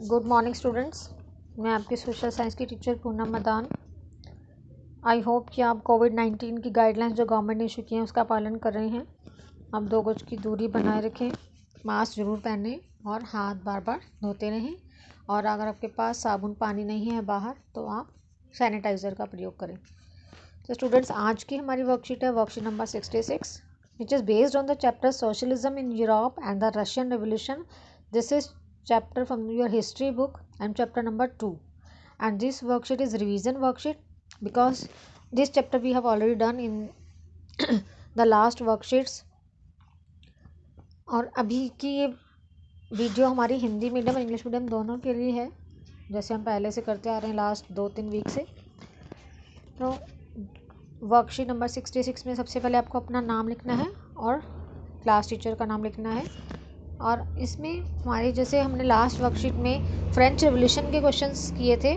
Good morning students. मैं आपकी social science की teacher Poonam Madan. I hope कि आप कोविड-19 की गाइडलाइंस जो गवर्नमेंट ने इशू की हैं उसका पालन कर रहे हैं। आप 2 गज की दूरी बनाए रखें, मास्क ज़रूर पहनें और हाथ बार बार धोते रहें। और अगर आपके पास साबुन पानी नहीं है बाहर तो आप सैनिटाइज़र का प्रयोग करें। तो स्टूडेंट्स, आज की हमारी वर्कशीट है worksheet number 66, which is based on the chapter socialism in Europe and the Russian revolution. This is chapter from your history book and chapter number 2, and this worksheet is revision worksheet because this chapter we have already done in the last worksheets. और अभी की ये video हमारी Hindi medium और English medium दोनों के लिए है, जैसे हम पहले से करते आ रहे हैं लास्ट 2-3 वीक से। तो वर्कशीट नंबर 66 में सबसे पहले आपको अपना नाम लिखना है और क्लास टीचर का नाम लिखना है। और इसमें हमारे जैसे हमने लास्ट वर्कशीट में फ्रेंच रेवोल्यूशन के क्वेश्चंस किए थे,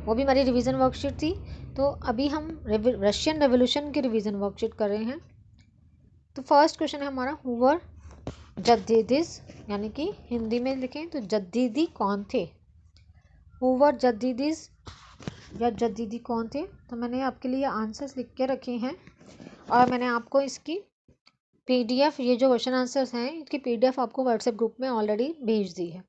वो भी हमारी रिवीजन वर्कशीट थी। तो अभी हम रशियन रेवोल्यूशन की रिवीजन वर्कशीट कर रहे हैं। तो फर्स्ट क्वेश्चन है हमारा, हु वर जद्दीदीस, यानी कि हिंदी में लिखें तो जद्दीदी कौन थे। हु वर जद्दीदीस या जद्दीदी कौन थे। तो मैंने आपके लिए आंसर्स लिख के रखे हैं और मैंने आपको इसकी PDF, ये जो क्वेश्चन आंसर्स हैं इसकी PDF आपको व्हाट्सएप ग्रुप में ऑलरेडी भेज दी है।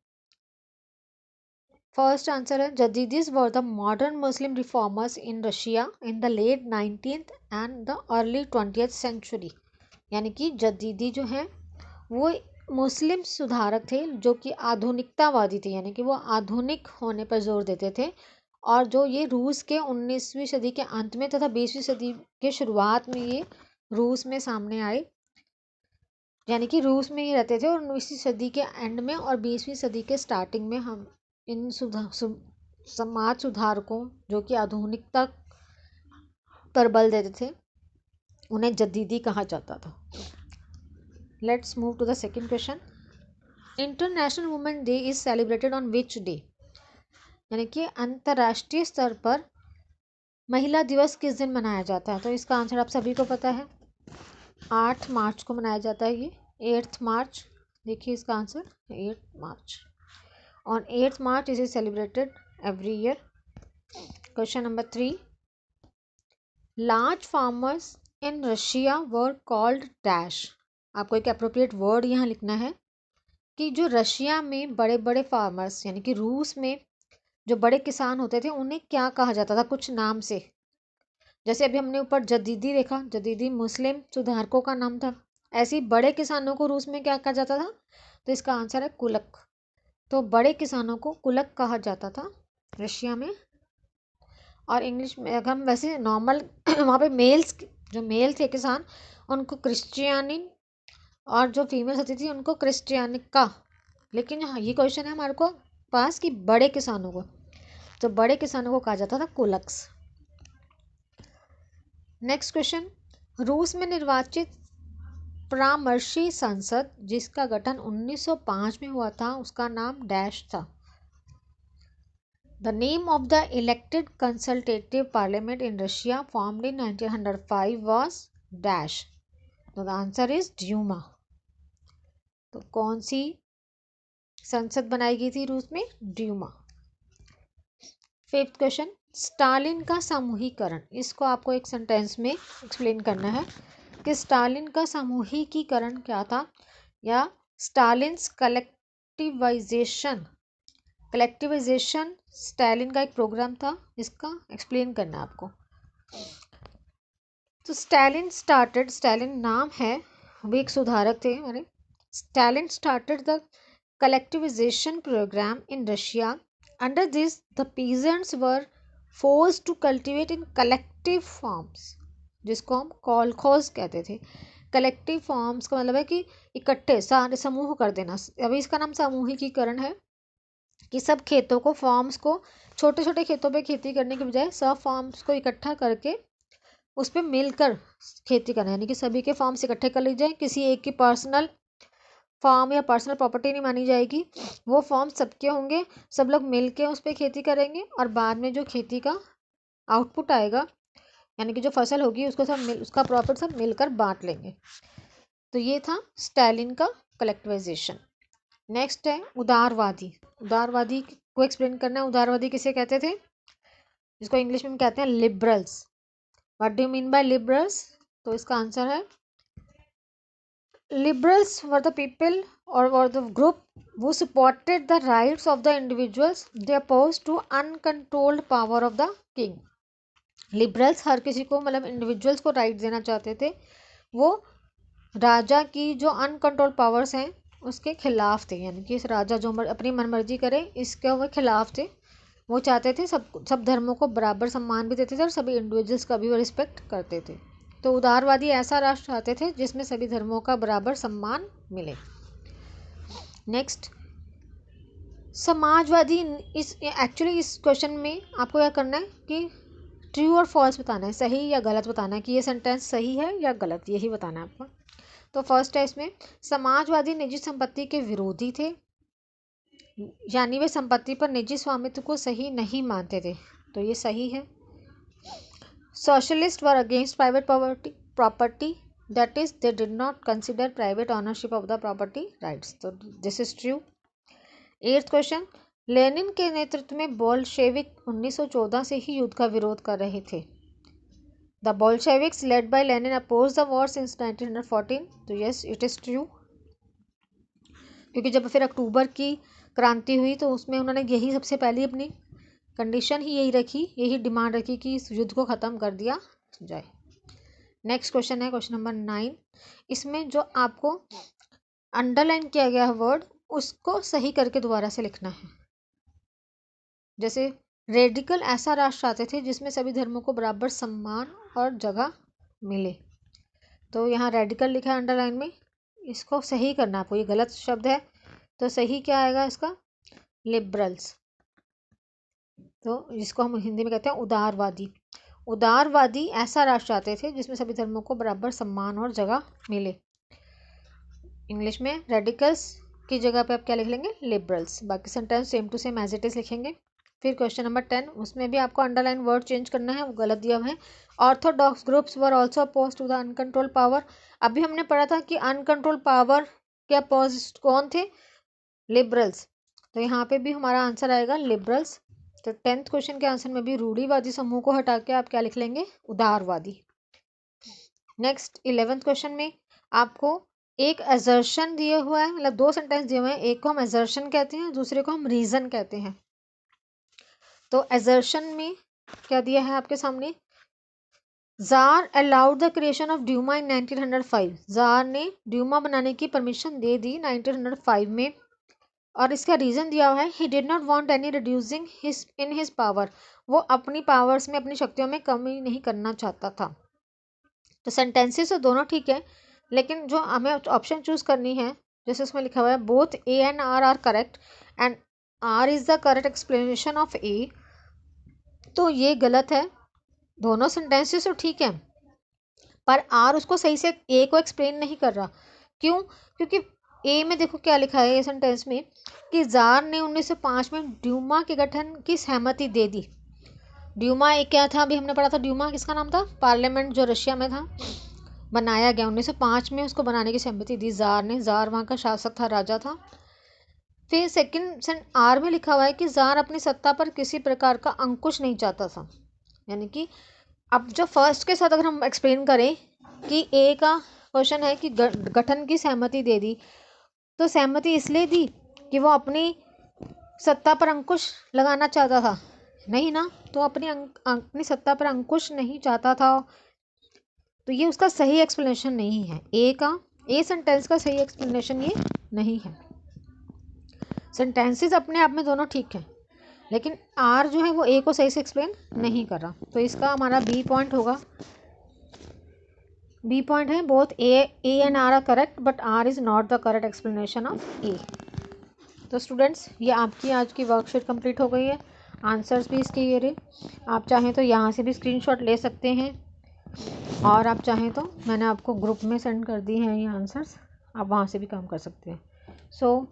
फर्स्ट आंसर है, Jadidis were the modern Muslim reformers in Russia in the late 19th and the early 20th century. यानी कि जद्दीदी जो हैं वो मुस्लिम सुधारक थे जो कि आधुनिकतावादी थे, यानी कि वो आधुनिक होने पर जोर देते थे। और जो ये रूस के 19वीं सदी के अंत में तथा 20वीं सदी के शुरुआत में ये रूस में सामने आए, यानी कि रूस में ही रहते थे। और 19वीं सदी के एंड में और 20वीं सदी के स्टार्टिंग में हम इन समाज सुधारकों जो कि आधुनिकता पर बल देते थे उन्हें जद्दीदी कहा जाता था। Let's move to the second question. International women day is celebrated on which day. यानी कि अंतर्राष्ट्रीय स्तर पर महिला दिवस किस दिन मनाया जाता है। तो इसका आंसर आप सभी को पता है, 8 मार्च को मनाया जाता है। ये 8th मार्च, देखिए इसका answer 8 March. On 8th March is celebrated every year. Question number 3, large farmers in Russia were called dash. आपको एक अप्रोप्रिएट वर्ड यहाँ लिखना है कि जो रशिया में बड़े बड़े फार्मर्स, यानी कि रूस में जो बड़े किसान होते थे उन्हें क्या कहा जाता था, कुछ नाम से। जैसे अभी हमने ऊपर जद्दीदी देखा, जद्दीदी मुस्लिम सुधारकों का नाम था। ऐसे ही बड़े किसानों को रूस में क्या कहा जाता था। तो इसका आंसर है कुलक। तो बड़े किसानों को कुलक कहा जाता था रशिया में। और इंग्लिश में अगर हम वैसे नॉर्मल वहाँ पे मेल्स, जो मेल थे किसान, उनको क्रिश्चियानिन, और जो फीमेल्स होती थी उनको क्रिस्टियानिका। लेकिन हाँ, ये क्वेश्चन है हमारे को पास कि बड़े किसानों को, तो बड़े किसानों को कहा जाता था कुलक्स। नेक्स्ट क्वेश्चन, रूस में निर्वाचित परामर्शी संसद जिसका गठन 1905 में हुआ था उसका नाम डैश था। The name of the elected consultative parliament in Russia formed in 1905 was dash. तो द आंसर इज ड्यूमा। तो कौन सी संसद बनाई गई थी रूस में, ड्यूमा। फिफ्थ क्वेश्चन, स्टालिन का सामूहिकरण। इसको आपको एक सेंटेंस में एक्सप्लेन करना है कि स्टालिन का सामूहिकीकरण क्या था, या स्टालिन्स कलेक्टिवाइजेशन। कलेक्टिवाइजेशन स्टालिन का एक प्रोग्राम था, इसका एक्सप्लेन करना है आपको। तो स्टालिन नाम है, वो एक सुधारक थे हमारे। Stalin started the collectivization program in Russia. Under this, the peasants were forced to cultivate in collective farms, जिसको हम कॉलखोज कहते थे। कलेक्टिव फॉर्म्स का मतलब है कि इकट्ठे सारे समूह कर देना। अभी इसका नाम सामूहिकीकरण है कि सब खेतों को, फॉर्म्स को, छोटे छोटे खेतों पे खेती करने के बजाय सब फॉर्म्स को इकट्ठा करके उस पर मिलकर खेती करना, यानी कि सभी के फॉर्म्स इकट्ठे कर ली जाए। किसी एक की पर्सनल फॉर्म या पर्सनल प्रॉपर्टी नहीं मानी जाएगी, वो फॉर्म सबके होंगे, सब लोग मिलके उस पर खेती करेंगे और बाद में जो खेती का आउटपुट आएगा, यानी कि जो फसल होगी उसको उसका प्रॉफिट सब मिलकर बांट लेंगे। तो ये था स्टालिन का कलेक्टिवाइजेशन। नेक्स्ट है उदारवादी। उदारवादी को एक्सप्लेन करना है। उदारवादी किसे कहते थे, जिसको इंग्लिश में कहते हैं liberals. What do you mean by liberals? तो इसका आंसर है liberals were the people or the group who supported the rights of the individuals. They opposed to uncontrolled power of the king. liberals हर किसी को मतलब individuals को right देना चाहते थे, वो राजा की जो अनकंट्रोल पावर्स हैं उसके खिलाफ थे, यानी कि इस राजा जो अपनी मनमर्जी करे इसके वो खिलाफ थे। वो चाहते थे सब धर्मों को बराबर सम्मान भी देते थे और सभी इंडिविजुअल्स का भी वो रिस्पेक्ट करते थे। तो उदारवादी ऐसा राष्ट्र चाहते थे जिसमें सभी धर्मों का बराबर सम्मान मिले। नेक्स्ट, समाजवादी। इस क्वेश्चन में आपको क्या करना है कि ट्रू और फॉल्स बताना है, सही या गलत बताना है कि ये सेंटेंस सही है या गलत, यही बताना है आपको। तो फर्स्ट है इसमें, समाजवादी निजी संपत्ति के विरोधी थे, यानी वे संपत्ति पर निजी स्वामित्व को सही नहीं मानते थे, तो ये सही है। Socialist were against private property, that is they did not consider private ownership of the property rights, तो this is true. 8th question, Lenin के नेतृत्व में बोल्शेविक 1914 से ही युद्ध का विरोध कर रहे थे। The Bolsheviks led by Lenin oppose the war since 1914, तो यस इट इज ट्रू, क्योंकि जब फिर अक्टूबर की क्रांति हुई तो उसमें उन्होंने यही सबसे पहली अपनी कंडीशन ही यही रखी, यही डिमांड रखी कि इस युद्ध को ख़त्म कर दिया जाए। नेक्स्ट क्वेश्चन है क्वेश्चन नंबर 9। इसमें जो आपको अंडरलाइन किया गया है वर्ड, उसको सही करके दोबारा से लिखना है। जैसे रेडिकल ऐसा राष्ट्र चाहते थे जिसमें सभी धर्मों को बराबर सम्मान और जगह मिले, तो यहाँ रेडिकल लिखा है अंडरलाइन में, इसको सही करना है आपको, ये गलत शब्द है, तो सही क्या आएगा इसका, लिबरल्स, तो जिसको हम हिंदी में कहते हैं उदारवादी। उदारवादी ऐसा राष्ट्र चाहते थे जिसमें सभी धर्मों को बराबर सम्मान और जगह मिले। इंग्लिश में रेडिकल्स की जगह पे आप क्या लिख लेंगे, लिबरल्स। बाकी sentence same to same as it is लिखेंगे। फिर क्वेश्चन नंबर 10, उसमें भी आपको अंडरलाइन वर्ड चेंज करना है, वो गलत दिया हुआ है। Orthodox groups were also oppose to the uncontrol power. अभी हमने पढ़ा था कि अनकंट्रोल पावर के अपोजिट कौन थे, लिबरल्स, तो यहाँ पे भी हमारा आंसर आएगा लिबरल्स। तो 10th क्वेश्चन के आंसर में भी रूढ़िवादी समूह को हटा के आप क्या लिख लेंगे, उदारवादी। नेक्स्ट 11th क्वेश्चन में आपको एक असर्शन दिया हुआ है, मतलब 2 सेंटेंस दिए हुए हैं, एक को हम असर्शन कहते हैं, दूसरे को हम रीजन कहते हैं। तो असर्शन में क्या दिया है आपके सामने, tsar allowed the creation of Duma in 1905। Tsar ने ड्यूमा बनाने की परमिशन दे दी 1905 में, और इसका रीज़न दिया हुआ है, he did not want any reducing in his power. वो अपनी पावर्स में, अपनी शक्तियों में कमी नहीं करना चाहता था। तो सेंटेंसेस तो दोनों ठीक है, लेकिन जो हमें ऑप्शन चूज करनी है, जैसे उसमें लिखा हुआ है both A and R correct and R is the correct explanation of A, तो ये गलत है। दोनों सेंटेंसेस तो ठीक है, पर आर उसको सही से ए को एक्सप्लेन नहीं कर रहा। क्यों? क्योंकि ए में देखो क्या लिखा है ये सेंटेंस में कि जार ने 1905 में ड्यूमा के गठन की सहमति दे दी। ड्यूमा एक क्या था, अभी हमने पढ़ा था, ड्यूमा किसका नाम था, पार्लियामेंट जो रशिया में था, बनाया गया 1905 में, उसको बनाने की सहमति दी जार ने। जार वहाँ का शासक था, राजा था। फिर सेकंड आर में लिखा हुआ है कि जार अपनी सत्ता पर किसी प्रकार का अंकुश नहीं चाहता था, यानी कि अब जो फर्स्ट के साथ अगर हम एक्सप्लेन करें कि ए का क्वेश्चन है कि गठन की सहमति दे दी, तो सहमति इसलिए दी कि वो अपनी सत्ता पर अंकुश लगाना चाहता था, नहीं ना, तो अपनी सत्ता पर अंकुश नहीं चाहता था, तो ये उसका सही एक्सप्लेनेशन नहीं है। ए सेंटेंस का सही एक्सप्लेनेशन ये नहीं है। सेंटेंसेस अपने आप में दोनों ठीक है, लेकिन आर जो है वो ए को सही से एक्सप्लेन नहीं कर रहा, तो इसका हमारा बी पॉइंट होगा। बी पॉइंट है both A and R correct but R is not the correct explanation of A. तो स्टूडेंट्स, ये आपकी आज की वर्कशीट कंप्लीट हो गई है। आंसर्स भी इसके ये रहे, आप चाहें तो यहाँ से भी स्क्रीनशॉट ले सकते हैं, और आप चाहें तो मैंने आपको ग्रुप में सेंड कर दी हैं ये आंसर्स, आप वहाँ से भी काम कर सकते हैं। So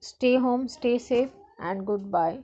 stay home, stay safe and good bye.